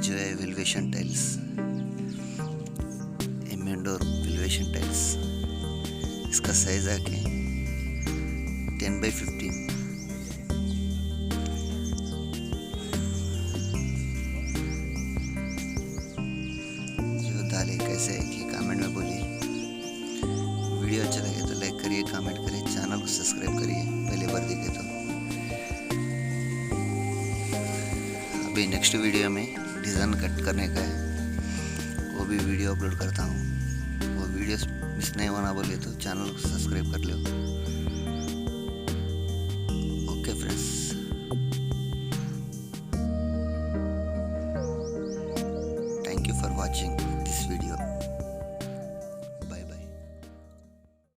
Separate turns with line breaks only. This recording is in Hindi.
जो है वेल्वेशन टाइल्स, एमेंडोर वेल्वेशन टाइल्स। इसका साइज आके 10x15। जो दालें कैसे है कि कमेंट में बोलिए। वीडियो अच्छा लगे तो लाइक करिए, कमेंट करिए, चैनल को सब्सक्राइब करिए पहली बार देखे तो। अभी नेक्स्ट वीडियो में डिज़ाइन कट करने का है, वो भी वीडियो अपलोड करता हूँ। वो वीडियोस मिस नहीं होना बोले तो चैनल को सब्सक्राइब कर लो। Okay friends, thank you for watching.